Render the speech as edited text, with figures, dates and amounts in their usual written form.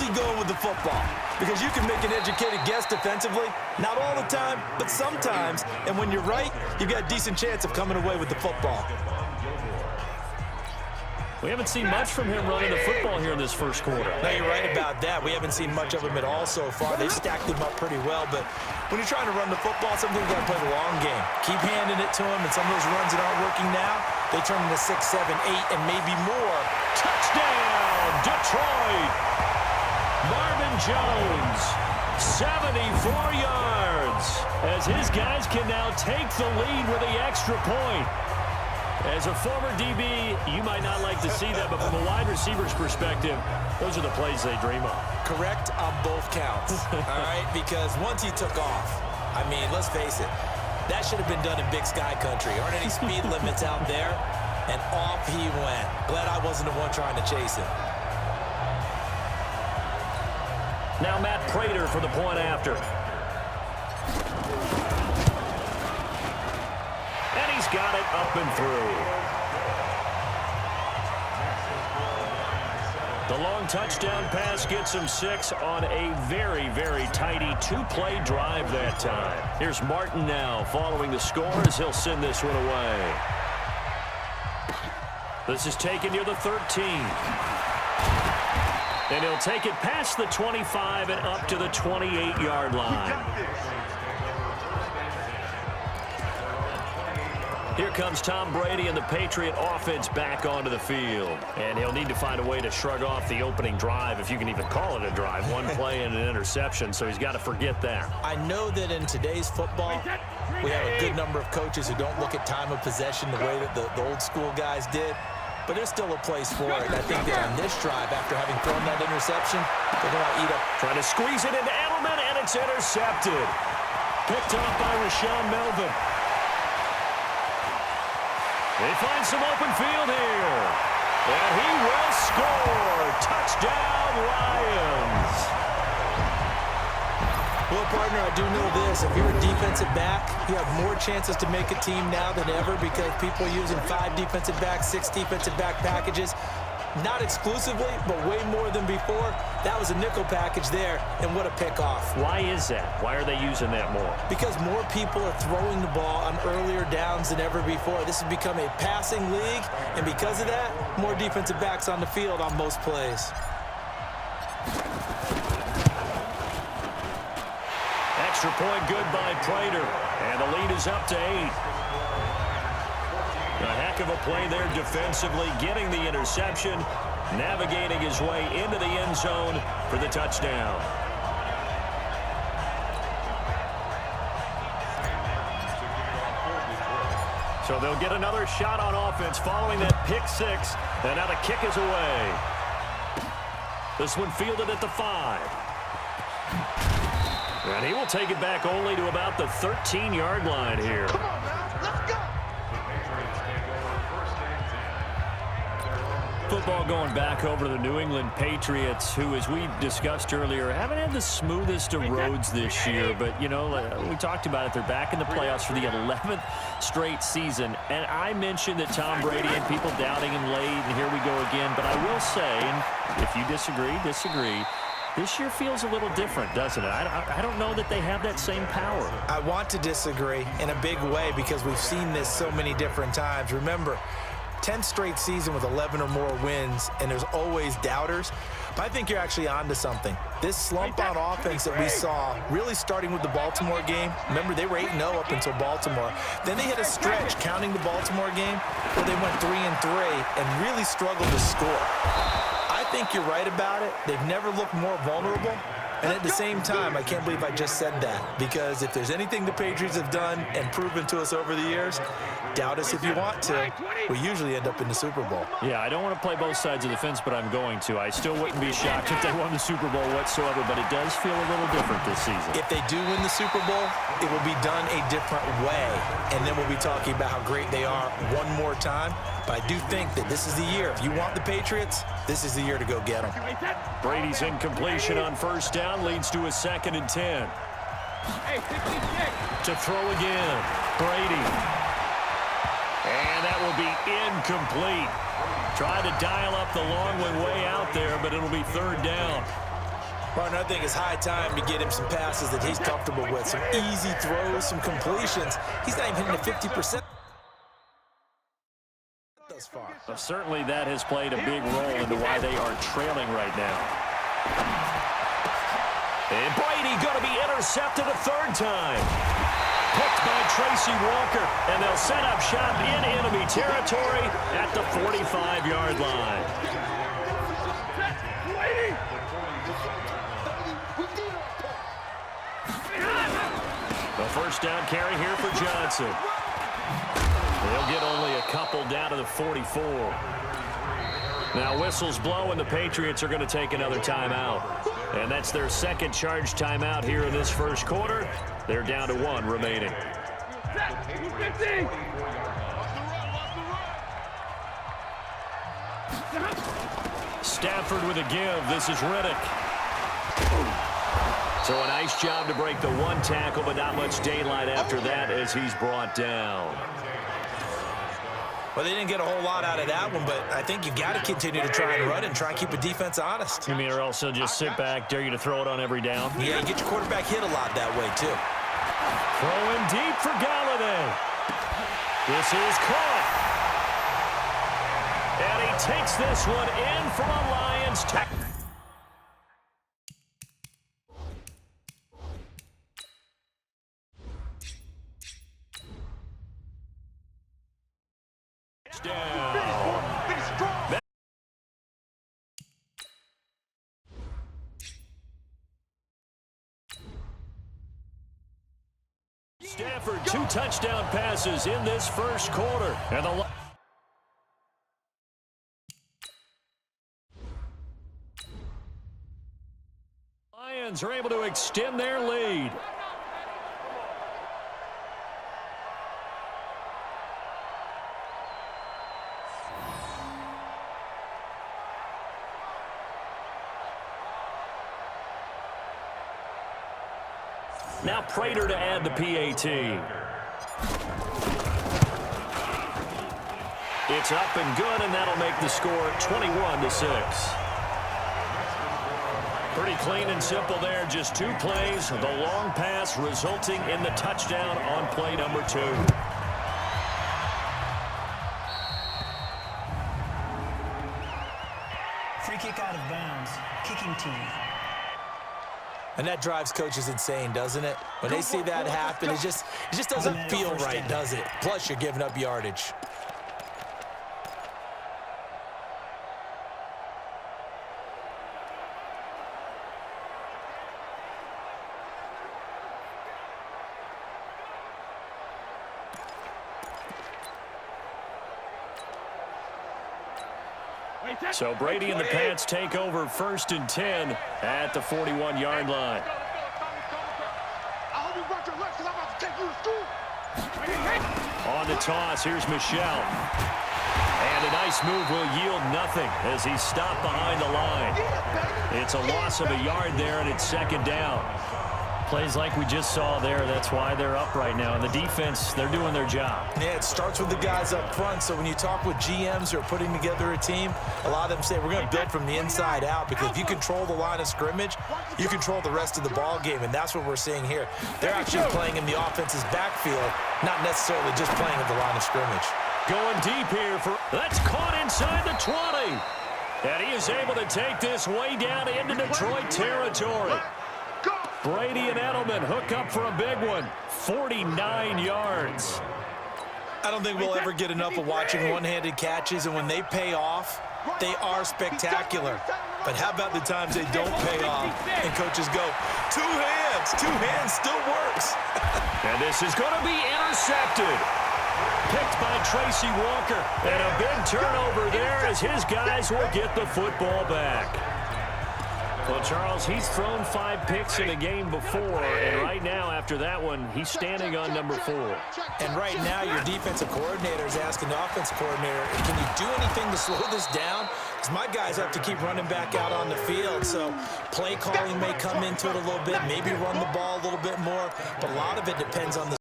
he going with the football? Because you can make an educated guess defensively. Not all the time, but sometimes. And when you're right, you've got a decent chance of coming away with the football. We haven't seen much from him running the football here in this first quarter. No, you're right about that. We haven't seen much of him at all so far. They've stacked him up pretty well, but when you're trying to run the football, sometimes you got to play the long game. Keep handing it to him, and some of those runs that aren't working now, they turn into 6, 7, 8, and maybe more. Touchdown, Detroit! Marvin Jones, 74 yards, as his guys can now take the lead with the extra point. As a former DB, you might not like to see that, but from a wide receiver's perspective, those are the plays they dream of. Correct on both counts, all right? Because once he took off, I mean, let's face it, that should have been done in Big Sky country. Aren't any speed limits out there? And off he went. Glad I wasn't the one trying to chase him. Now Matt Prater for the point after. And he's got it up and through. The long touchdown pass gets him 6 on a very, very tidy two-play drive that time. Here's Martin now following the score as he'll send this one away. This is taken near the 13. And he'll take it past the 25 and up to the 28-yard line. Here comes Tom Brady and the Patriot offense back onto the field. And he'll need to find a way to shrug off the opening drive, if you can even call it a drive. One play and an interception, so he's got to forget that. I know that in today's football, we have a good number of coaches who don't look at time of possession the way that the old school guys did. But there's still a place for it. I think that on this drive, after having thrown that interception, they're going to eat up. Trying to squeeze it into Edelman, and it's intercepted. Picked off by Rashawn Melvin. They find some open field here. And he will score. Touchdown, Lions. Well, partner, I do know this. If you're a defensive back, you have more chances to make a team now than ever because people are using 5 defensive backs, 6 defensive back packages. Not exclusively, but way more than before. That was a nickel package there, and what a pickoff. Why is that? Why are they using that more? Because more people are throwing the ball on earlier downs than ever before. This has become a passing league, and because of that, more defensive backs on the field on most plays. Extra point good by Prater, and the lead is up to 8. A heck of a play there defensively, getting the interception, navigating his way into the end zone for the touchdown. So they'll get another shot on offense following that pick 6, and now the kick is away. This one fielded at the 5. And he will take it back only to about the 13-yard line here. Come on, man. Let's go. Football going back over to the New England Patriots, who, as we discussed earlier, haven't had the smoothest of roads this year. But, you know, we talked about it. They're back in the playoffs for the 11th straight season. And I mentioned that Tom Brady and people doubting him late, and here we go again. But I will say, and if you disagree, this year feels a little different, doesn't it? I don't know that they have that same power. I want to disagree in a big way because we've seen this so many different times. Remember, 10th straight season with 11 or more wins, and there's always doubters. But I think you're actually onto something. This slump on offense that we saw, really starting with the Baltimore game. Remember, they were 8-0 up until Baltimore. Then they hit a stretch, counting the Baltimore game, where they went 3-3 and really struggled to score. I think you're right about it. They've never looked more vulnerable. And at the same time, I can't believe I just said that. Because if there's anything the Patriots have done and proven to us over the years, doubt us if you want to, we usually end up in the Super Bowl. Yeah, I don't want to play both sides of the fence, but I'm going to. I still wouldn't be shocked if they won the Super Bowl whatsoever, but it does feel a little different this season. If they do win the Super Bowl, it will be done a different way. And then we'll be talking about how great they are one more time. But I do think that this is the year. If you want the Patriots, this is the year to go get them. Brady's incompletion on first down leads to a 2nd and 10. To throw again, Brady. And that will be incomplete. Tried to dial up the long one way out there, but it'll be 3rd down. Partner, I think it's high time to get him some passes that he's comfortable with, some easy throws, some completions. He's not even hitting the 50% thus far. Well, certainly that has played a big role into why they are trailing right now. And Brady going to be intercepted a third time. Picked by Tracy Walker, and they'll set up shop in enemy territory at the 45-yard line. The first down carry here for Johnson. They'll get only a couple down to the 44. Now whistles blow, and the Patriots are going to take another timeout. And that's their second charge timeout here in this first quarter. They're down to 1 remaining. Stafford with a give. This is Riddick. So a nice job to break the 1 tackle, but not much daylight after that as he's brought down. Well, they didn't get a whole lot out of that one, but I think you've got to continue to try and run and try and keep a defense honest. You mean or also just sit back, dare you to throw it on every down? Yeah, you get your quarterback hit a lot that way, too. Throwing deep for Galladay. This is caught. And he takes this one in from a Lions tackle. Stafford, 2 touchdown passes in this first quarter. And the Lions are able to extend their lead. Now Prater to add the PAT. It's up and good, and that'll make the score 21-6. Pretty clean and simple there. Just 2 plays. The long pass resulting in the touchdown on play number 2. Free kick out of bounds. Kicking team. And that drives coaches insane, doesn't it? When they see that happen, it just doesn't feel right, does it? Plus, you're giving up yardage. So Brady and the Pats take over 1st and 10 at the 41-yard line. On the toss, here's Michel. And a nice move will yield nothing as he's stopped behind the line. It's a loss of a yard there, and it's 2nd down. Plays like we just saw there, that's why they're up right now. And the defense, they're doing their job. Yeah, it starts with the guys up front. So when you talk with GMs who are putting together a team, a lot of them say we're going to build from the inside out, because if you control the line of scrimmage, you control the rest of the ball game, and that's what we're seeing here. They're actually playing in the offense's backfield, not necessarily just playing at the line of scrimmage. Going deep here for that's caught inside the 20. And he is able to take this way down into Detroit territory. Brady and Edelman hook up for a big one. 49 yards. I don't think we'll ever get enough of watching one-handed catches, and when they pay off, they are spectacular. But how about the times they don't pay off and coaches go, 2 hands. 2 hands still works. And this is going to be intercepted. Picked by Tracy Walker. And a big turnover there as his guys will get the football back. Well, Charles, he's thrown 5 picks in a game before, and right now, after that one, he's standing on number 4. And right now, your defensive coordinator is asking the offensive coordinator, can you do anything to slow this down? Because my guys have to keep running back out on the field, so play calling may come into it a little bit, maybe run the ball a little bit more, but a lot of it depends on the